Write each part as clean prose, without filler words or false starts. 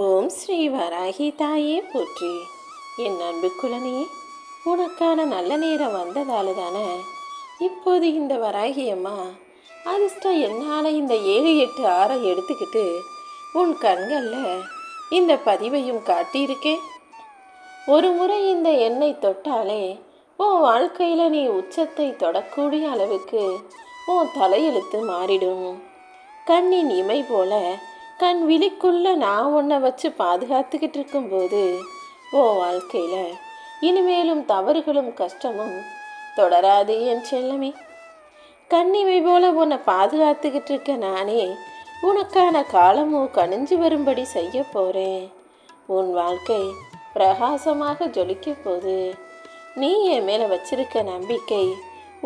ஓம் ஸ்ரீ வராகி தாயே போற்றி. என் அன்பு குழந்தையே, உனக்கான நல்ல நேரம் வந்ததால தானே இப்போது இந்த வராகி அம்மா அதிர்ஷ்டம் என்னால் இந்த 7, 8, 6 எடுத்துக்கிட்டு உன் கண்களில் இந்த பதிவையும் காட்டியிருக்கேன். ஒரு முறை இந்த எண்ணெய் தொட்டாலே உன் வாழ்க்கையில் நீ உச்சத்தை தொடக்கூடிய அளவுக்கு உன் தலையெழுத்து மாறிடும். கண்ணின் இமை போல கண் விழிக்குள்ள நான் உன்னை வச்சு பாதுகாத்துக்கிட்டு இருக்கும்போது உன் வாழ்க்கையில் இனிமேலும் தவறுகளும் கஷ்டமும் தொடராது என் செல்லமே. கண்ணிமை போல உன்னை பாதுகாத்துக்கிட்டு இருக்க நானே உனக்கான காலமும் கணிஞ்சு வரும்படி செய்ய போகிறேன். உன் வாழ்க்கை பிரகாசமாக ஜொலிக்க போது. நீ என் மேலே வச்சிருக்க நம்பிக்கை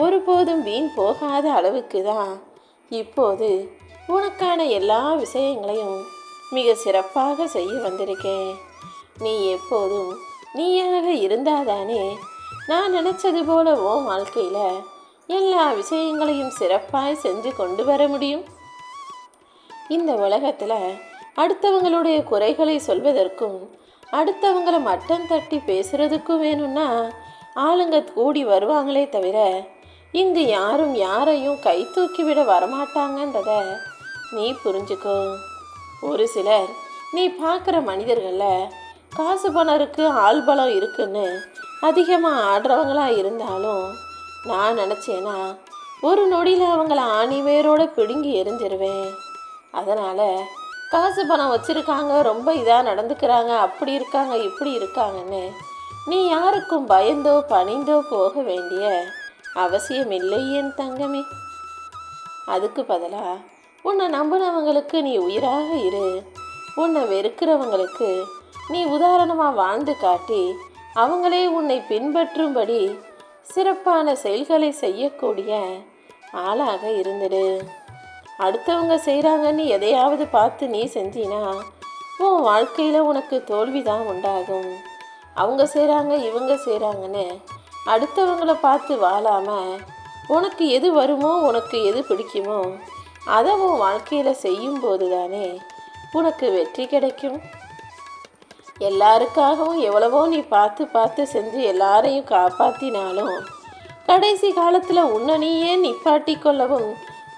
ஒருபோதும் வீண் போகாத அளவுக்கு தான் இப்போது உனக்கான எல்லா விஷயங்களையும் மிக சிறப்பாக செய்ய வந்திருக்கேன். நீ எப்போதும் நீயாக இருந்தாதானே நான் நினச்சது போல உன் வாழ்க்கையில் எல்லா விஷயங்களையும் சிறப்பாக செஞ்சு கொண்டு வர முடியும். இந்த உலகத்தில் அடுத்தவங்களுடைய குறைகளை சொல்வதற்கும் அடுத்தவங்களை மட்டம் தட்டி பேசுகிறதுக்கும் வேணும்னா ஆளுங்க கூடி வருவாங்களே தவிர இங்கு யாரும் யாரையும் கை தூக்கி விட வரமாட்டாங்கன்றத நீ புரிஞ்சுக்கோ. ஒரு சிலர் நீ பார்க்குற மனிதர்களில் காசு பணம் இருக்குது, ஆள் பலம் இருக்குன்னு அதிகமாக ஆடுறவங்களாக இருந்தாலும் நான் நினச்சேன்னா ஒரு நொடியில் அவங்கள ஆணி வேரோடு பிடுங்கி எரிஞ்சிருவேன். அதனால் காசு பணம் வச்சுருக்காங்க, ரொம்ப இதாக நடந்துக்கிறாங்க, அப்படி இருக்காங்க, இப்படி இருக்காங்கன்னு நீ யாருக்கும் பயந்தோ பணிந்தோ போக வேண்டிய அவசியம் இல்லை என் தங்கமே. அதுக்கு பதிலாக உன்னை நம்பினவங்களுக்கு நீ உயிராக இரு. உன்னை வெறுக்கிறவங்களுக்கு நீ உதாரணமாக வாழ்ந்து காட்டி அவங்களே உன்னை பின்பற்றும்படி சிறப்பான செயல்களை செய்யக்கூடிய ஆளாக இருந்துடு. அடுத்தவங்க செய்கிறாங்கன்னு எதையாவது பார்த்து நீ செஞ்சினா உன் வாழ்க்கையில் உனக்கு தோல்வி தான் உண்டாகும். அவங்க செய்கிறாங்க, இவங்க செய்கிறாங்கன்னு அடுத்தவங்களை பார்த்து வாழாமல் உனக்கு எது வருமோ, உனக்கு எது பிடிக்குமோ அதை உன் வாழ்க்கையில் செய்யும்போது தானே உனக்கு வெற்றி கிடைக்கும். எல்லாருக்காகவும் எவ்வளவோ நீ பார்த்து பார்த்து செஞ்சு எல்லாரையும் காப்பாற்றினாலும் கடைசி காலத்தில் உன்னை நீயே நிப்பாட்டி கொள்ளவும்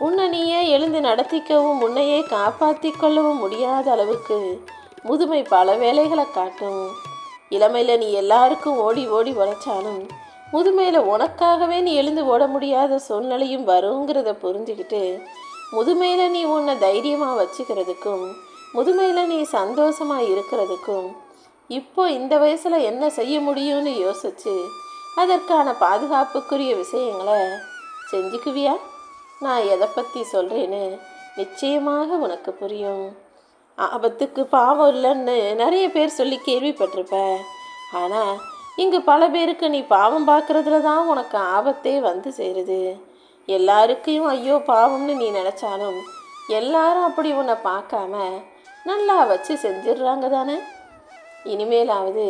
உன்னை நீயே எழுந்து நடத்திக்கவும் உன்னையே காப்பாற்றி கொள்ளவும் முடியாத அளவுக்கு முதுமை பல வேலைகளை காட்டும். இளமையில் நீ எல்லாருக்கும் ஓடி ஓடி உழைச்சாலும் முதுமையில் உனக்காகவே நீ எழுந்து ஓட முடியாத சூழ்நிலையும் வருங்கிறத புரிஞ்சுக்கிட்டு முதுமையில் நீ உன்னை தைரியமாக வச்சுக்கிறதுக்கும் முதுமையில் நீ சந்தோஷமாக இருக்கிறதுக்கும் இப்போ இந்த வயசில் என்ன செய்ய முடியும்னு யோசிச்சு அதற்கான பாதுகாப்புக்குரிய விஷயங்களை செஞ்சுக்குவியா? நான் எதை பற்றி சொல்கிறேன்னு நிச்சயமாக உனக்கு புரியும். ஆபத்துக்கு பாவம் இல்லைன்னு நிறைய பேர் சொல்லி கேள்விப்பட்டிருப்ப. ஆனால் இங்கு பல பேருக்கு நீ பாவம் பார்க்குறதுல தான் உனக்கு ஆபத்தே வந்து சேருது. எல்லாருக்கையும் ஐயோ பாவம்னு நீ நினச்சாலும் எல்லாரும் அப்படி உன்னை பார்க்காம நல்லா வச்சு செஞ்சிடுறாங்க தானே. இனிமேலாவது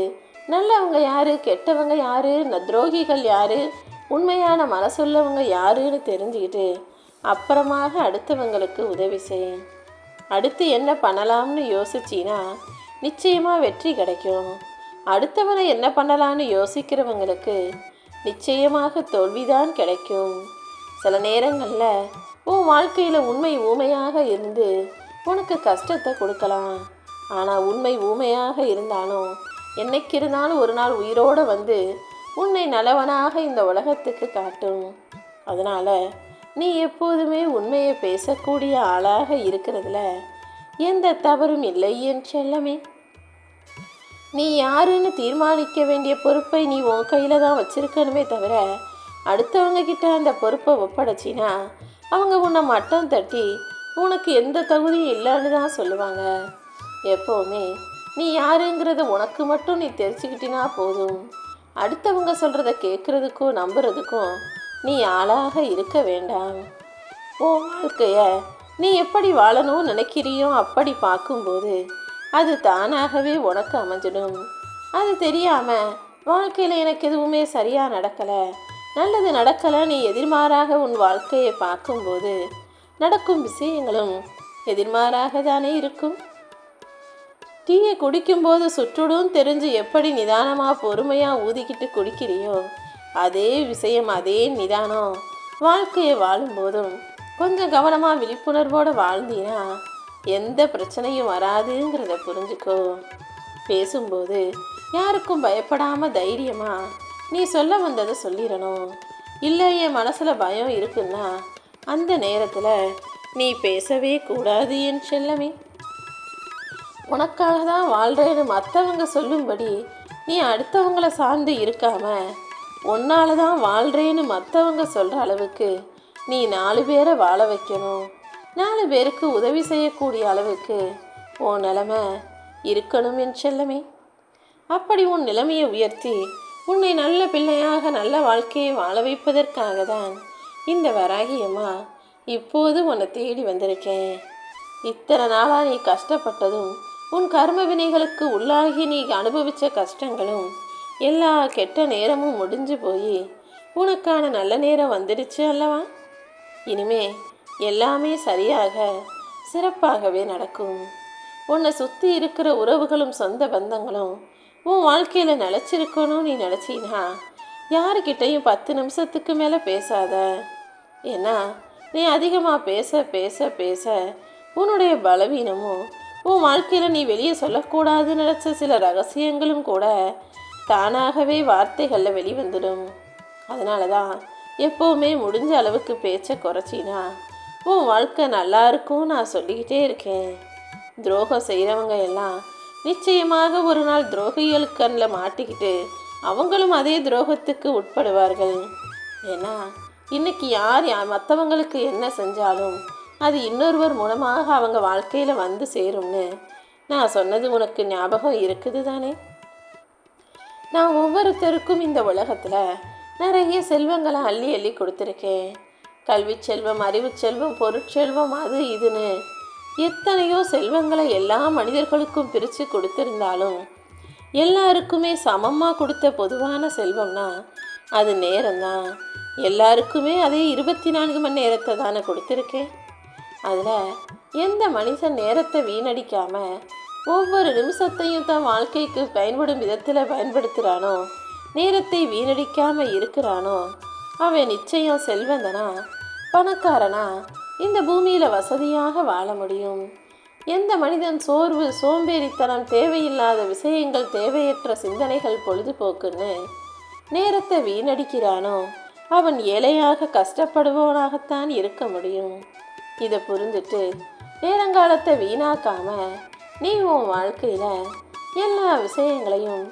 நல்லவங்க யார், கெட்டவங்க யார், துரோகிகள் யார், உண்மையான மனசுள்ளவங்க யாருன்னு தெரிஞ்சுக்கிட்டு அப்புறமாக அடுத்தவங்களுக்கு உதவி செய். அடுத்து என்ன பண்ணலாம்னு யோசிச்சின்னா நிச்சயமாக வெற்றி கிடைக்கும். அடுத்தவனை என்ன பண்ணலான்னு யோசிக்கிறவங்களுக்கு நிச்சயமாக தோல்விதான் கிடைக்கும். சில நேரங்களில் உன் வாழ்க்கையில் உண்மை ஊமையாக இருந்து உனக்கு கஷ்டத்தை கொடுக்கலாம். ஆனால் உண்மை ஊமையாக இருந்தாலும் என்னைக்கு இருந்தாலும் ஒரு நாள் உயிரோடு வந்து உன்னை நல்லவனாக இந்த உலகத்துக்கு காட்டும். அதனால் நீ எப்போதுமே உண்மையை பேசக்கூடிய ஆளாக இருக்கிறதுல எந்த தவறும் இல்லை என் செல்லமே. நீ யாருன்னு தீர்மானிக்க வேண்டிய பொறுப்பை நீ உன் கையில் தான் வச்சிருக்கணுமே தவிர அடுத்தவங்க கிட்ட அந்த பொறுப்பை ஒப்படைச்சின்னா அவங்க உன்னை மட்டம் தட்டி உனக்கு எந்த தகுதியும் இல்லைன்னு தான் சொல்லுவாங்க. எப்போவுமே நீ யாருங்கிறத உனக்கு மட்டும் நீ தெரிஞ்சுக்கிட்டினா போதும். அடுத்தவங்க சொல்கிறத கேட்குறதுக்கும் நம்புறதுக்கும் நீ ஆளாக இருக்க வேண்டாம். உன் வாழ்க்கையை நீ எப்படி வாழணும்னு நினைக்கிறியோ அப்படி பார்க்கும்போது அது தானாகவே உனக்கு அமைஞ்சிடும். அது தெரியாமல் வாழ்க்கையில் எனக்கு எதுவுமே சரியாக நடக்கலை, நல்லது நடக்கலை, நீ எதிர்மாறாக உன் வாழ்க்கையை பார்க்கும்போது நடக்கும் விஷயங்களும் எதிர்மாறாக தானே இருக்கும். டீயை குடிக்கும்போது சுற்றுடும் தெரிஞ்சு எப்படி நிதானமாக பொறுமையாக ஊதிக்கிட்டு குடிக்கிறியோ அதே விஷயம், அதே நிதானம் வாழ்க்கையை வாழும்போதும் கொஞ்சம் கவனமாக விழிப்புணர்வோடு வாழ்ந்தீன்னா எந்த பிரச்சனையும் வராதுங்கிறத புரிஞ்சுக்கோ. பேசும்போது யாருக்கும் பயப்படாமல் தைரியமாக நீ சொல்ல வந்ததை சொல்லிடணும். இல்லை என் மனசில் பயம் இருக்குன்னா அந்த நேரத்தில் நீ பேசவே கூடாது என் செல்லமே. உனக்காக தான் வாழ்கிறேன்னு மற்றவங்க சொல்லும்படி நீ அடுத்தவங்கள சார்ந்து இருக்காம உன்னால தான் வாழ்கிறேன்னு மற்றவங்க சொல்கிற அளவுக்கு நீ 4 பேரை வாழ வைக்கணும். 4 பேருக்கு உதவி செய்யக்கூடிய அளவுக்கு உன் நிலைமை இருக்கணும் என் செல்லமே. அப்படி உன் நிலைமையை உயர்த்தி உன்னை நல்ல பிள்ளையாக நல்ல வாழ்க்கையை வாழ வைப்பதற்காக தான் இந்த வராகியம்மா இப்போது உன்னை தேடி வந்திருக்கேன். இத்தனை நாளாக நீ கஷ்டப்பட்டதும் உன் கர்ம வினைகளுக்கு உள்ளாகி நீ அனுபவித்த கஷ்டங்களும் எல்லா கெட்ட நேரமும் முடிஞ்சு போய் உனக்கான நல்ல நேரம் வந்துடுச்சு அல்லவா? இனிமே எல்லாமே சரியாக சிறப்பாகவே நடக்கும். உன்னை சுற்றி இருக்கிற உறவுகளும் சொந்த பந்தங்களும் உன் வாழ்க்கையில் நிலச்சிருக்கணும் நீ நினச்சின்னா யாருக்கிட்டையும் 10 நிமிஷத்துக்கு மேலே பேசாத. ஏன்னா நீ அதிகமாக பேச பேச பேச உன்னுடைய பலவீனமும் உன் வாழ்க்கையில் நீ வெளியே சொல்லக்கூடாதுன்னு நினச்ச சில ரகசியங்களும் கூட தானாகவே வார்த்தைகளில் வெளிவந்துடும். அதனால தான் எப்போவுமே முடிஞ்ச அளவுக்கு பேச்சை குறைச்சினா உன் வாழ்க்கை நல்லா இருக்கும் நான் சொல்லிக்கிட்டே இருக்கேன். துரோகம் செய்கிறவங்க எல்லாம் நிச்சயமாக ஒரு நாள் துரோகிகள் கண்ணில் மாட்டிக்கிட்டு அவங்களும் அதே துரோகத்துக்கு உட்படுவார்கள். ஏன்னா இன்னைக்கு யார் மற்றவங்களுக்கு என்ன செஞ்சாலும் அது இன்னொருவர் மூலமாக அவங்க வாழ்க்கையில் வந்து சேரும்னு நான் சொன்னது உனக்கு ஞாபகம் இருக்குது தானே? நான் ஒவ்வொருத்தருக்கும் இந்த உலகத்தில் நிறைய செல்வங்களை அள்ளி அள்ளி கொடுத்துருக்கேன். கல்வி செல்வம், அறிவு செல்வம், பொருட்செல்வம், அது இதுன்னு எத்தனையோ செல்வங்களை எல்லா மனிதர்களுக்கும் பிரித்து கொடுத்திருந்தாலும் எல்லாருக்குமே சமமாக கொடுத்த பொதுவான செல்வம்னா அது நேரம்தான். எல்லாருக்குமே அதே 24 மணி நேரத்தை தானே கொடுத்துருக்கேன். அதில் எந்த மனிதன் நேரத்தை வீணடிக்காமல் ஒவ்வொரு நிமிஷத்தையும் தான் வாழ்க்கைக்கு பயன்படும் விதத்தில் பயன்படுத்துகிறானோ, நேரத்தை வீணடிக்காமல் இருக்கிறானோ அவன் நிச்சயம் செல்வந்தனா பணக்காரனா இந்த பூமியில் வசதியாக வாழ முடியும். எந்த மனிதன் சோர்வு, சோம்பேறித்தனம், தேவையில்லாத விஷயங்கள், தேவையற்ற சிந்தனைகள், பொழுதுபோக்குன்னு நேரத்தை வீணடிக்கிறானோ அவன் ஏழையாக கஷ்டப்படுபவனாகத்தான் இருக்க முடியும். இதை புரிஞ்சுட்டு நேரங்காலத்தை வீணாக்காம நீ உன் வாழ்க்கையில் எல்லா விஷயங்களையும்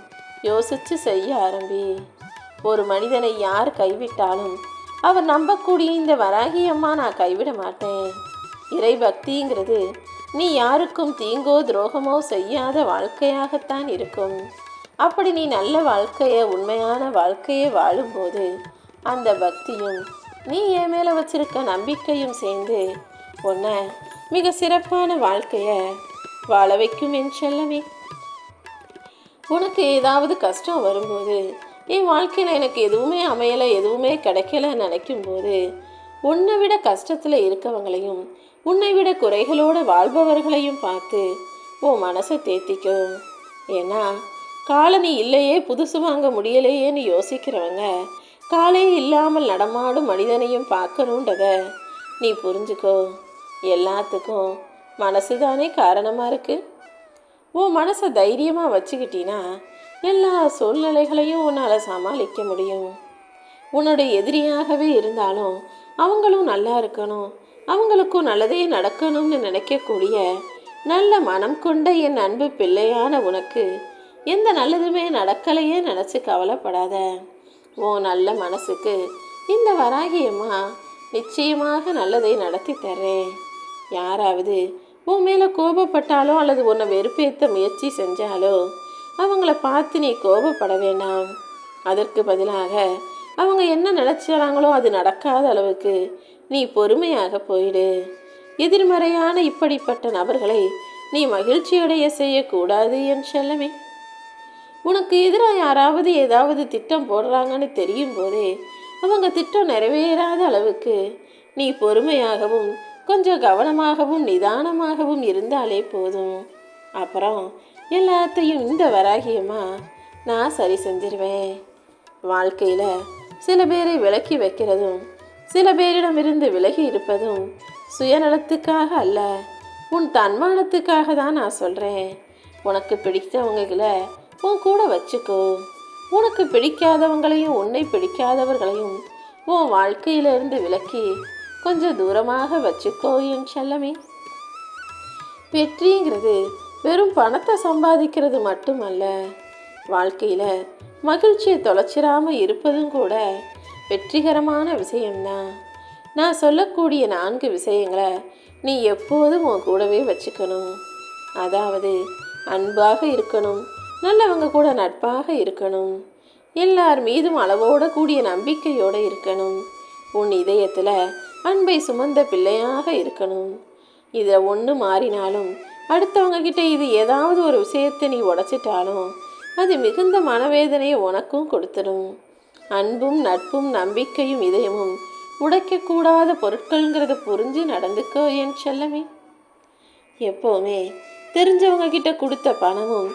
யோசித்து செய்ய ஆரம்பி. ஒரு மனிதனை யார் கைவிட்டாலும் அவர் நம்பக்கூடிய இந்த வராகி அம்மா நான் கைவிட மாட்டேன். இறை பக்திங்கிறது நீ யாருக்கும் தீங்கோ துரோகமோ செய்யாத வாழ்க்கையாகத்தான் இருக்கும். அப்படி நீ நல்ல வாழ்க்கையை, உண்மையான வாழ்க்கையை வாழும்போது அந்த பக்தியும் நீ என் மேலே வச்சிருக்க நம்பிக்கையும் சேர்ந்து உன்னை மிக சிறப்பான வாழ்க்கையை வாழ வைக்கும் என் செல்லமே. உனக்கு ஏதாவது கஷ்டம் வரும்போது, என் வாழ்க்கையில் எனக்கு எதுவுமே அமையலை, எதுவுமே கிடைக்கலன்னு நினைக்கும்போது உன்னை விட கஷ்டத்தில் இருக்கவங்களையும் உன்னை விட குறைகளோடு வாழ்பவர்களையும் பார்த்து உன் மனசை தேத்திக்கும். ஏன்னா காலனி இல்லையே, புதுசு வாங்க முடியலையேன்னு யோசிக்கிறவங்க காலே இல்லாமல் நடமாடும் மனிதனையும் பார்க்கணுன்றத நீ புரிஞ்சுக்கோ. எல்லாத்துக்கும் மனசு தானே காரணமாக இருக்குது. உன் மனசை தைரியமாக வச்சுக்கிட்டினா எல்லா சூழ்நிலைகளையும் உன்னால் சமாளிக்க முடியும். உன்னுடைய எதிரியாகவே இருந்தாலும் அவங்களும் நல்லா இருக்கணும், அவங்களுக்கும் நல்லதே நடக்கணும்னு நினைக்கக்கூடிய நல்ல மனம் கொண்ட என் அன்பு பிள்ளையான உனக்கு எந்த நல்லதுமே நடக்கலையே நினச்சி கவலைப்படாத. உன் நல்ல மனசுக்கு இந்த வராகியம்மா நிச்சயமாக நல்லதை நடத்தி தர்றேன். யாராவது உன் மேலே கோபப்பட்டாலோ அல்லது உன்னை வெறுப்பேற்ற முயற்சி செஞ்சாலோ அவங்கள பார்த்து நீ கோபப்பட வேண்டாம். அதற்கு பதிலாக அவங்க என்ன நினச்சாங்களோ அது நடக்காத அளவுக்கு நீ பொறுமையாக போயிடு. எதிர்மறையான இப்படிப்பட்ட நபர்களை நீ மகிழ்ச்சியடைய செய்யக்கூடாது என் செல்லமே. உனக்கு எதிராக யாராவது ஏதாவது திட்டம் போடுறாங்கன்னு தெரியும் போதே அவங்க திட்டம் நிறைவேறாத அளவுக்கு நீ பொறுமையாகவும் கொஞ்சம் கவனமாகவும் நிதானமாகவும் இருந்தாலே போதும். அப்புறம் எல்லாத்தையும் இந்த வராகியம்மா நான் சரி செஞ்சிருவேன். வாழ்க்கையில் சில பேரை விலக்கி வைக்கிறதும் சில பேரிடமிருந்து விலகி இருப்பதும் சுயநலத்துக்காக அல்ல, உன் தன்மானத்துக்காக தான் நான் சொல்கிறேன். உனக்கு பிடித்தவங்களை உன் கூட வச்சுக்கோ. உனக்கு பிடிக்காதவங்களையும் உன்னை பிடிக்காதவர்களையும் உன் வாழ்க்கையிலிருந்து விலக்கி கொஞ்சம் தூரமாக வச்சுக்கோ என் செல்லமே. வெற்றிங்கிறது வெறும் பணத்தை சம்பாதிக்கிறது மட்டுமல்ல, வாழ்க்கையில் மகிழ்ச்சியை தொலைச்சிடாமல் இருப்பதும் கூட வெற்றிகரமான விஷயம்தான். நான் சொல்லக்கூடிய 4 விஷயங்களை நீ எப்போதும் உன் கூடவே வச்சுக்கணும். அதாவது அன்பாக இருக்கணும், நல்லவங்க கூட நட்பாக இருக்கணும், எல்லார் மீதும் அளவோட கூடிய நம்பிக்கையோடு இருக்கணும், உன் இதயத்தில் அன்பை சுமந்த பிள்ளையாக இருக்கணும். இதில் ஒன்று மாறினாலும் அடுத்தவங்க கிட்ட இது ஏதாவது ஒரு விஷயத்தை நீ உடைச்சிட்டாலும் அது மிகுந்த மனவேதனையை உனக்கும் கொடுத்துடும். அன்பும் நட்பும் நம்பிக்கையும் இதயமும் உடைக்கக்கூடாத பொருட்கள்ங்கிறத புரிஞ்சு நடந்துக்கோ என் செல்லமே. எப்போவுமே தெரிஞ்சவங்க கிட்ட கொடுத்த பணமும்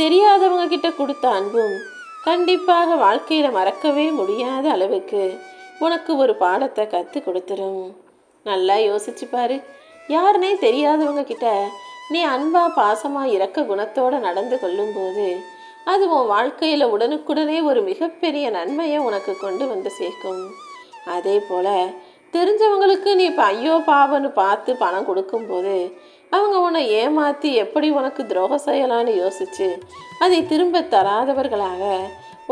தெரியாதவங்க கிட்ட கொடுத்த அன்பும் கண்டிப்பாக வாழ்க்கையில் மறக்கவே முடியாத அளவுக்கு உனக்கு ஒரு பாடத்தை கற்றுக் கொடுத்துரும். நல்லா யோசிச்சு பாரு. யாருனே தெரியாதவங்க கிட்ட நீ அன்பா பாசமா இரக்க குணத்தோடு நடந்து கொள்ளும்போது அது உன் வாழ்க்கையில் உடனுக்குடனே ஒரு மிகப்பெரிய நன்மையை உனக்கு கொண்டு வந்து சேர்க்கும். அதே போல் தெரிஞ்சவங்களுக்கு நீ இப்போ ஐயோ பாவன்னு பார்த்து பணம் கொடுக்கும்போது அவங்க உன்னை ஏமாற்றி எப்படி உனக்கு துரோகம் செய்யலான்னு யோசித்து அதை திரும்ப தராதவர்களாக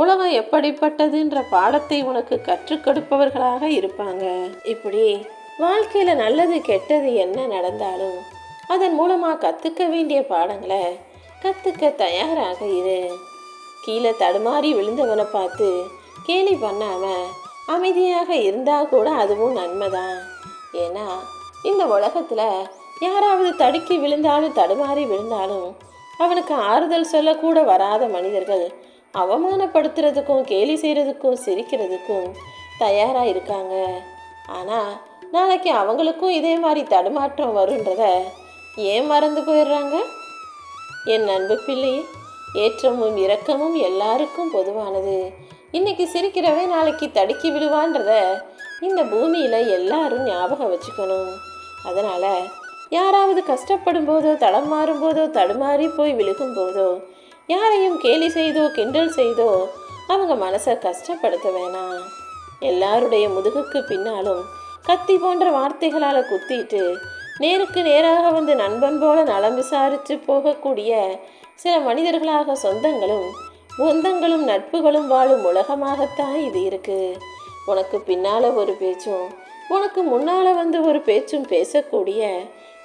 உலகம் எப்படிப்பட்டதுன்ற பாடத்தை உனக்கு கற்றுக் கொடுப்பவர்களாக இருப்பாங்க. இப்படி வாழ்க்கையில் நல்லது கெட்டது என்ன நடந்தாலும் அதன் மூலமாக கற்றுக்க வேண்டிய பாடங்களை கற்றுக்க தயாராக இரு. கீழே தடுமாறி விழுந்தவனை பார்த்து கேலி பண்ணாமல் அமைதியாக இருந்தால் கூட அதுவும் நன்மைதான். ஏன்னா இந்த உலகத்தில் யாராவது தடுக்கி விழுந்தாலும் தடுமாறி விழுந்தாலும் அவனுக்கு ஆறுதல் சொல்லக்கூட வராத மனிதர்கள் அவமானப்படுத்துறதுக்கும் கேலி செய்கிறதுக்கும் சிரிக்கிறதுக்கும் தயாராக இருக்காங்க. ஆனால் நாளைக்கு அவங்களுக்கும் இதே மாதிரி தடுமாற்றம் வருன்றத ஏன் மறந்து போயிடுறாங்க? என் அன்பு பிள்ளை, ஏற்றமும் இரக்கமும் எல்லாருக்கும் பொதுவானது. இன்னைக்கு சிரிக்கிறவன் நாளைக்கு தடுக்கி விடுவான்றத இந்த பூமியில் எல்லாரும் ஞாபகம் வச்சுக்கணும். அதனால் யாராவது கஷ்டப்படும் போதோ தடம் மாறும்போதோ தடுமாறி போய் விழுகும் போதோ யாரையும் கேலி செய்தோ கிண்டல் செய்தோ அவங்க மனசை கஷ்டப்படுத்த வேணாம். எல்லாருடைய முதுகுக்கு பின்னாலும் கத்தி போன்ற வார்த்தைகளால் குத்திட்டு நேருக்கு நேராக வந்து நண்பன் போல நலம் விசாரித்து போகக்கூடிய சில மனிதர்களாக சொந்தங்களும் சொந்தங்களும் நட்புகளும் வாழும் உலகமாகத்தான் இது இருக்குது. உனக்கு பின்னால் ஒரு பேச்சும் உனக்கு முன்னால் வந்து ஒரு பேச்சும் பேசக்கூடிய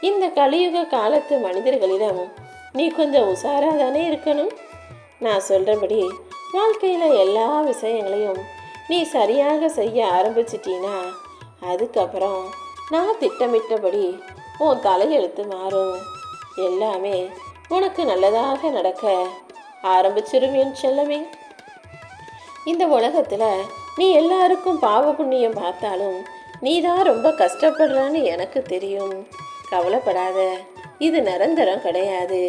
இந்த கலியுக காலத்து மனிதர்களிடம் நீ கொஞ்சம் உஷாராக தானே இருக்கணும். நான் சொல்கிறபடி வாழ்க்கையில் எல்லா விஷயங்களையும் நீ சரியாக செய்ய ஆரம்பிச்சிட்டீன்னா அதுக்கப்புறம் நான் திட்டமிட்டபடி உன் தலையெழுத்து மாறும். எல்லாமே உனக்கு நல்லதாக நடக்க ஆரம்பிச்சிரும் என் செல்லமே. இந்த உலகத்தில் நீ எல்லாருக்கும் பாவ புண்ணியம் பார்த்தாலும் நீ தான் ரொம்ப கஷ்டப்படுறான்னு எனக்கு தெரியும். கவலைப்படாத, இது நிரந்தரம் கிடையாது.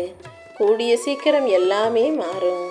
கூடிய சீக்கிரம் எல்லாமே மாறும்.